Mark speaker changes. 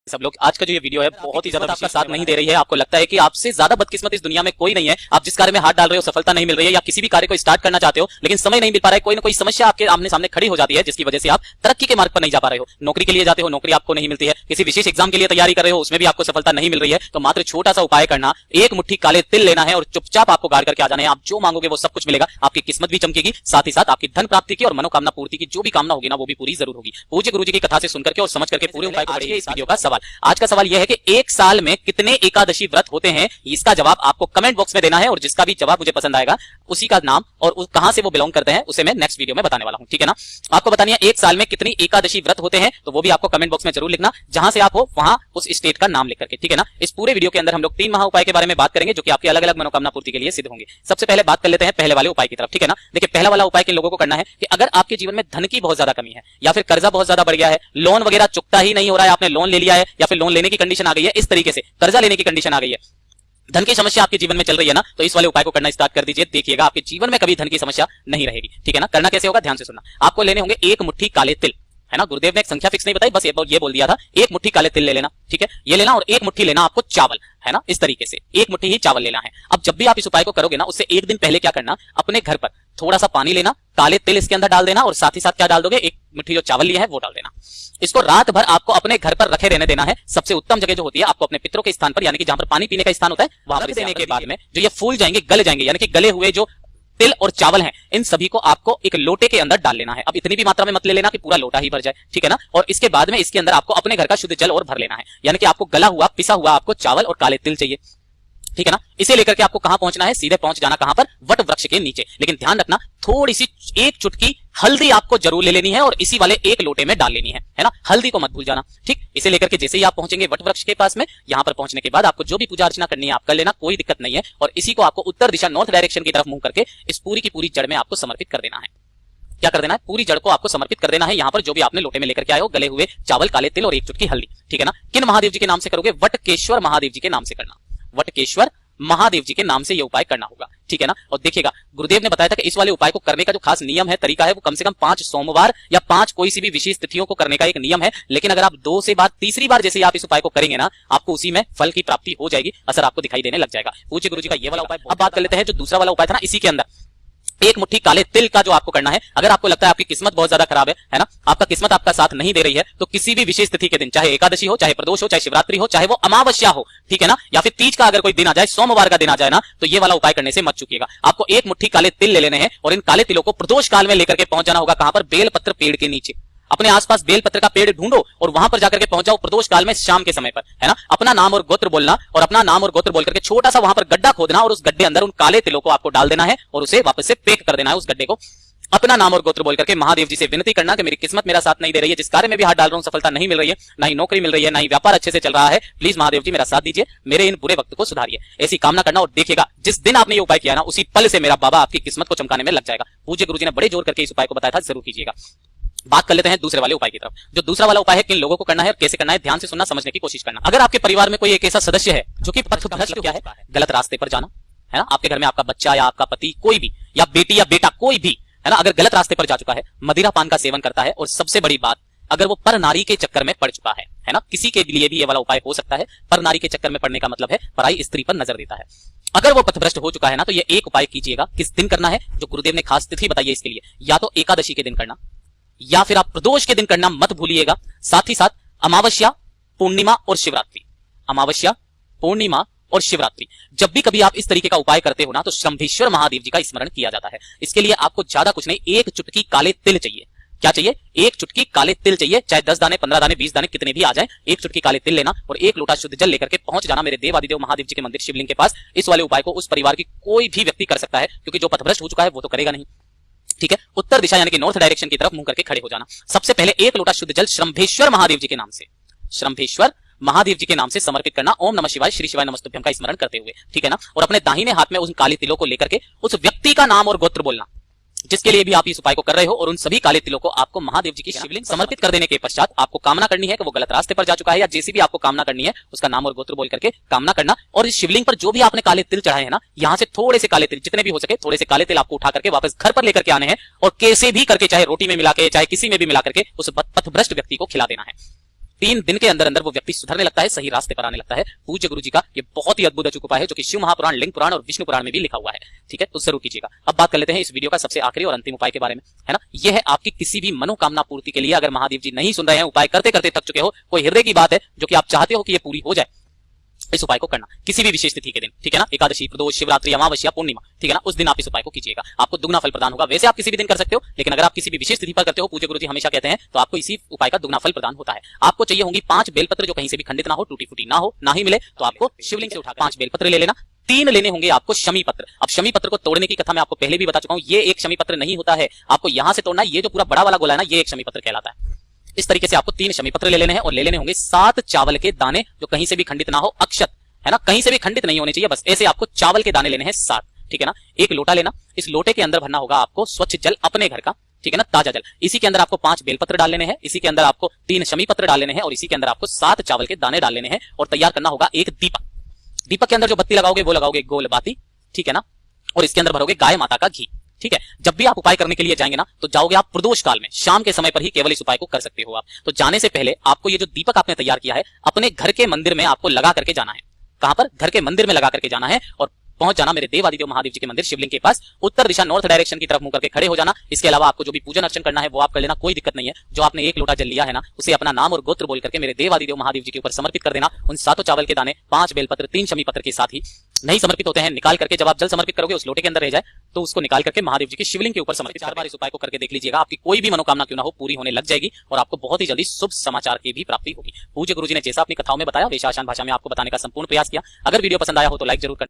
Speaker 1: सब लोग आज का जो ये वीडियो है बहुत ही ज्यादा आपका साथ नहीं दे रही है। आपको लगता है कि आपसे ज्यादा बदकिस्मत इस दुनिया में कोई नहीं है। आप जिस कार्य में हाथ डाल रहे हो सफलता नहीं मिल रही है, या किसी भी कार्य को स्टार्ट करना चाहते हो लेकिन समय नहीं मिल पा रहा है, कोई ना कोई समस्या आपके आमने सामने खड़ी हो जाती है जिसकी वजह से आप तरक्की के मार्ग पर नहीं जा पा रहे हो। नौकरी के लिए जाते हो, नौकरी आपको नहीं मिलती है। किसी विशेष एग्जाम के लिए तैयारी कर रहे हो, उसमें भी आपको सफलता नहीं मिल रही है। तो मात्र छोटा सा उपाय करना, एक मुट्ठी काले तिल लेना है और चुपचाप आपको गाड़ करके आ जाना है। आप जो मांगोगे वो सब कुछ मिलेगा। आपकी किस्मत भी चमकेगी, साथ ही साथ आपकी धन प्राप्ति की और मनोकामना पूर्ति की जो भी कामना होगी ना वो भी पूरी जरूर होगी। पूज्य गुरुजी की कथा से सुनकर के और समझ करके पूरे उपाय को बढ़िए। इस वीडियो का सवाल, आज का सवाल यह है कि एक साल में कितने एकादशी व्रत होते हैं। इसका जवाब आपको कमेंट बॉक्स में देना है और जिसका भी जवाब मुझे पसंद आएगा उसी का नाम और कहां से वो बिलोंग करते हैं उसे मैं नेक्स्ट वीडियो में बताने वाला हूं। ठीक है ना। आपको बतानी है एक साल में कितनी एकादशी व्रत होते हैं, तो वो भी आपको कमेंट बॉक्स में जरूर लिखना, जहां से आप हो वहां उस स्टेट का नाम लिख करके। ठीक है ना। इस पूरे वीडियो के अंदर हम लोग 3 महा उपाय के बारे में बात करेंगे जो कि आपकी अलग अलग मनोकामना पूर्ति के लिए सिद्ध होंगे। सबसे पहले बात कर लेते हैं पहले वाले उपाय की तरफ। ठीक है ना। देखिए पहला वाला उपाय किन लोगों को करना है कि अगर आपके जीवन में धन की बहुत ज्यादा कमी है या फिर कर्जा बहुत ज्यादा बढ़ गया है, लोन वगैरह चुकता ही नहीं हो रहा है, आपने लोन ले लिया है या फिर लोन लेने की कंडीशन आ गई है, इस तरीके से कर्जा लेने की कंडीशन आ गई है, धन की समस्या आपके जीवन में चल रही है ना, तो इस वाले उपाय को करना स्टार्ट कर दीजिए। देखिएगा आपके जीवन में कभी धन की समस्या नहीं रहेगी। ठीक है ना। करना कैसे होगा ध्यान से सुनना। आपको लेने होंगे एक मुट्ठी काले तिल, है ना। गुरुदेव ने एक संख्या फिक्स नहीं बताई, बस ये बोल दिया था एक मुट्ठी काले तिल ले लेना। ठीक है, ये लेना और एक मुट्ठी लेना आपको चावल, है ना। इस तरीके से एक मुट्ठी ही चावल लेना है। अब जब भी आप इस उपाय को करोगे ना उससे एक दिन पहले क्या करना, अपने घर पर थोड़ा सा पानी लेना, काले तिल इसके अंदर डाल देना और साथ ही साथ क्या डाल दोगे, एक मुट्ठी जो चावल लिया है वो डाल देना। इसको रात भर आपको अपने घर पर रखे रहने देना है। सबसे उत्तम जगह जो होती है आपको अपने पितरों के स्थान पर, यानी कि जहां पर पानी पीने का स्थान होता है वहां पर देने के बाद में जो ये फूल जाएंगे, गल जाएंगे, यानी कि गले हुए जो तिल और चावल हैं इन सभी को आपको एक लोटे के अंदर डाल लेना है। अब इतनी भी मात्रा में मत ले लेना कि पूरा लोटा ही भर जाए। ठीक है ना। और इसके बाद में इसके अंदर आपको अपने घर का शुद्ध जल और भर लेना है, यानी कि आपको गला हुआ पिसा हुआ आपको चावल और काले तिल चाहिए। ठीक है ना। इसे लेकर के आपको कहां पहुंचना है, सीधे पहुंच जाना कहां पर, वट वृक्ष के नीचे। लेकिन ध्यान रखना थोड़ी सी एक चुटकी हल्दी आपको जरूर ले लेनी है और इसी वाले एक लोटे में डाल लेनी है ना। हल्दी को मत भूल जाना। ठीक, इसे लेकर के जैसे ही आप पहुंचेंगे वट वृक्ष के पास में, यहां पर पहुंचने के बाद आपको जो भी पूजा अर्चना करनी है आप कर लेना, कोई दिक्कत नहीं है। और इसी को आपको उत्तर दिशा नॉर्थ डायरेक्शन की तरफ मुंह करके इस पूरी की पूरी जड़ में आपको समर्पित कर देना है। क्या कर देना है, पूरी जड़ को आपको समर्पित कर देना है। यहां पर जो भी आपने लोटे में लेकर के आए हो, गले हुए चावल, काले तिल और एक चुटकी हल्दी। ठीक है ना। किन महादेव जी के नाम से करोगे, वटकेश्वर महादेव जी के नाम से करना। वटकेश्वर महादेव जी के नाम से ये उपाय करना होगा। ठीक है ना। और देखिएगा गुरुदेव ने बताया था कि इस वाले उपाय को करने का जो खास नियम है, तरीका है, वो कम से कम 5 सोमवार या 5 कोई सी भी विशेष तिथियों को करने का एक नियम है। लेकिन अगर आप 2 से बार तीसरी बार जैसे आप इस उपाय को करेंगे ना, आपको उसी में फल की प्राप्ति हो जाएगी, असर आपको दिखाई देने लग जाएगा। पूज्य गुरुजी का ये वाला उपाय। अब बात कर लेते हैं जो दूसरा वाला उपाय था ना, इसी के अंदर एक मुट्ठी काले तिल का जो आपको करना है। अगर आपको लगता है आपकी किस्मत बहुत ज्यादा खराब है ना, आपका किस्मत आपका साथ नहीं दे रही है, तो किसी भी विशेष तिथि के दिन, चाहे एकादशी हो, चाहे प्रदोष हो, चाहे शिवरात्रि हो, चाहे वो अमावस्या हो, ठीक है ना, या फिर तीज का अगर कोई दिन आ जाए, सोमवार का दिन आ जाए ना, तो ये वाला उपाय करने से मत चूकिएगा। आपको एक मुट्ठी काले तिल ले लेने हैं और इन काले तिलों को प्रदोष काल में लेकर के पहुंच जाना होगा। कहां पर, बेलपत्र पेड़ के नीचे। अपने आसपास बेलपत्र का पेड़ ढूंढो और वहां पर जाकर के पहुंच जाओ प्रदोष काल में शाम के समय पर, है ना। अपना नाम और गोत्र बोलना और अपना नाम और गोत्र बोल करके छोटा सा वहां पर गड्ढा खोदना और उस गड्ढे अंदर उन काले तिलों को आपको डाल देना है और उसे वापस से पैक कर देना है उस गड्ढे को। अपना नाम और गोत्र बोल करके महादेव जी से विनती करना कि मेरी किस्मत मेरा साथ नहीं दे रही है, जिस कार्य में भी हाथ डाल रहा हूं सफलता नहीं मिल रही है, ना ही नौकरी मिल रही है, ना ही व्यापार अच्छे से चल रहा है, प्लीज महादेव जी मेरा साथ दीजिए, मेरे इन बुरे वक्त को सुधारिए। ऐसी कामना करना और देखिएगा जिस दिन आपने ये उपाय किया ना उसी पल से मेरा बाबा आपकी किस्मत को चमकाने में लग जाएगा। पूज्य गुरुजी ने बड़े जोर करके इस उपाय को बताया था, जरूर कीजिएगा। बात कर लेते हैं दूसरे वाले उपाय की तरफ। जो दूसरा वाला उपाय है किन लोगों को करना है और कैसे करना है, ध्यान से सुनना, समझने की कोशिश करना। अगर आपके परिवार में कोई एक ऐसा सदस्य है जो कि पथभ्रष्ट क्या है, गलत रास्ते पर जाना, है ना। आपके घर में आपका बच्चा या आपका पति कोई भी, या बेटी या बेटा कोई भी, है ना, अगर गलत रास्ते पर जा चुका है, मदिरा पान का सेवन करता है और सबसे बड़ी बात अगर वो पर नारी के चक्कर में पड़ चुका है ना, किसी के लिए भी ये वाला उपाय हो सकता है। पर नारी के चक्कर में पड़ने का मतलब है पराई स्त्री पर नजर देता है। अगर वो पथभ्रष्ट हो चुका है ना, तो ये एक उपाय कीजिएगा। किस दिन करना है, जो गुरुदेव ने खास तिथि बताई है इसके लिए, या तो एकादशी के दिन करना या फिर आप प्रदोष के दिन करना मत भूलिएगा। साथ ही साथ अमावस्या, पूर्णिमा और शिवरात्रि, अमावस्या, पूर्णिमा और शिवरात्रि, जब भी कभी आप इस तरीके का उपाय करते हो ना, तो शंभेश्वर महादेव जी का स्मरण किया जाता है। इसके लिए आपको ज्यादा कुछ नहीं, एक चुटकी काले तिल चाहिए। क्या चाहिए, एक चुटकी काले तिल चाहिए। चाहे 10 दाने, 15 दाने, 20 दाने, कितने भी आ जाए, एक चुटकी काले तिल लेना और एक लोटा शुद्ध जल लेकर के पहुंच जाना मेरे देवादिदेव महादेव जी के मंदिर शिवलिंग के पास। इस वाले उपाय को उस परिवार की कोई भी व्यक्ति कर सकता है, क्योंकि जो पथभ्रष्ट हो चुका है वो तो करेगा नहीं। ठीक है। उत्तर दिशा यानी कि नॉर्थ डायरेक्शन की तरफ मुंह करके खड़े हो जाना। सबसे पहले एक लोटा शुद्ध जल शंभेश्वर महादेव जी के नाम से, शंभेश्वर महादेव जी के नाम से समर्पित करना, ओम नमः शिवाय, श्री शिवाय नमस्तुभ्यम का स्मरण करते हुए। ठीक है ना। और अपने दाहिने हाथ में उन काले तिलों को लेकर के उस व्यक्ति का नाम और गोत्र बोलना जिसके लिए भी आप इस उपाय को कर रहे हो, और उन सभी काले तिलों को आपको महादेव जी की शिवलिंग समर्पित कर देने के पश्चात आपको कामना करनी है कि वो गलत रास्ते पर जा चुका है, या जैसी भी आपको कामना करनी है उसका नाम और गोत्र बोल करके कामना करना। और इस शिवलिंग पर जो भी आपने काले तिल चढ़ाए हैं ना, यहाँ से थोड़े से काले तिल, जितने भी हो सके थोड़े से काले तिल आपको उठा करके वापस घर पर लेकर के आने हैं और कैसे भी करके, चाहे रोटी में मिला के, चाहे किसी में भी मिला करके उस पथभ्रष्ट व्यक्ति को खिला देना है। 3 दिन के अंदर अंदर वो व्यक्ति सुधरने लगता है, सही रास्ते पर आने लगता है। पूज्य गुरु जी का ये बहुत ही अद्भुत अचूक उपाय है जो कि शिव महापुराण, लिंग पुराण और विष्णु पुराण में भी लिखा हुआ है। ठीक है, तो जरूर कीजिएगा। अब बात कर लेते हैं इस वीडियो का सबसे आखिरी और अंतिम उपाय के बारे में, है ना। यह है आपकी किसी भी मनोकामना पूर्ति के लिए। अगर महादेव जी नहीं सुन रहे हैं, उपाय करते करते थक चुके हो, कोई हृदय की बात है जो कि आप चाहते हो कि ये पूरी हो जाए, इस उपाय को करना किसी भी विशेष तिथि के दिन, ठीक है ना। एकादशी, प्रदोष, शिवरात्रि, अमावस्या, पूर्णिमा, ठीक है ना, उस दिन आप इस उपाय को कीजिएगा, आपको दुगना फल प्रदान होगा। वैसे आप किसी भी दिन कर सकते हो, लेकिन अगर आप किसी भी विशेष तिथि पर करते हो, पूज्य गुरुजी हमेशा कहते हैं, तो आपको इसी उपाय का दुगना फल प्रदान होता है। आपको चाहिए होंगी 5 बेलपत्र जो कहीं से भी खंडित ना हो, टूटी फूटी ना हो, ना ही मिले तो आपको शिवलिंग से उठाकर 5 बेलपत्र ले लेना। 3 लेने होंगे आपको शमी पत्र। अब शमी पत्र को तोड़ने की कथा मैं आपको पहले भी बता चुका हूं, ये एक शमी पत्र नहीं होता है, आपको यहां से तोड़ना है। ये जो पूरा बड़ा वाला गोला है ना, ये एक शमी पत्र कहलाता है। इस तरीके से आपको 3 शमी पत्र ले लेने हैं और ले लेने होंगे 7 चावल के दाने जो कहीं से भी खंडित ना हो, अक्षत, है ना, कहीं से भी खंडित नहीं होने चाहिए, बस ऐसे आपको चावल के दाने लेने हैं 7, ठीक है ना। एक लोटा लेना, इस लोटे के अंदर भरना होगा आपको स्वच्छ जल अपने घर का, ठीक है ना, ताजा जल। इसी के अंदर आपको 5 बेलपत्र डाल लेने हैं, इसी के अंदर आपको 3 शमी पत्र डाल लेने हैं और इसी के अंदर आपको 7 चावल के दाने डाल लेने हैं और तैयार करना होगा एक दीपक। दीपक के अंदर जो बत्ती लगाओगे वो लगाओगे गोल बाती, ठीक है ना, और इसके अंदर भरोगे गाय माता का घी। ठीक है, जब भी आप उपाय करने के लिए जाएंगे ना, तो जाओगे आप प्रदोष काल में, शाम के समय पर ही केवल इस उपाय को कर सकते हो आप। तो जाने से पहले आपको ये जो दीपक आपने तैयार किया है, अपने घर के मंदिर में आपको लगा करके जाना है। कहां पर? घर के मंदिर में लगा करके जाना है और पहुंच जाना मेरे देवादिदेव महादेव जी के मंदिर शिवलिंग के पास, उत्तर दिशा नॉर्थ डायरेक्शन की तरफ मुंह करके खड़े हो जाना। इसके अलावा आपको जो भी पूजन अर्चन करना है वो आप कर लेना, कोई दिक्कत नहीं है। जो आपने 1 लोटा जल लिया है ना, उसे अपना नाम और गोत्र बोल करके मेरे देवादिदेव महादेव जी के ऊपर समर्पित कर देना। उन 7 चावल के दाने, 5 बेलपत्र, 3 शमी पत्र के साथ ही नहीं समर्पित होते हैं, निकाल करके जब आप जल समर्पित करोगे उस लोटे के अंदर रह जाए तो उसको निकाल करके महादेव जी की शिवलिंग के ऊपर समर्पित। 4 बार इस उपाय को करके देख लीजिएगा, आपकी कोई भी मनोकामना क्यों ना हो पूरी होने लग जाएगी और आपको बहुत ही जल्दी शुभ समाचार की भी प्राप्ति होगी। पूज्य गुरुजी ने जैसा अपनी कथाओं में बताया, वैसा आसान भाषा में आपको बताने का संपूर्ण प्रयास किया। अगर वीडियो पसंद आया हो तो लाइक जरूर कर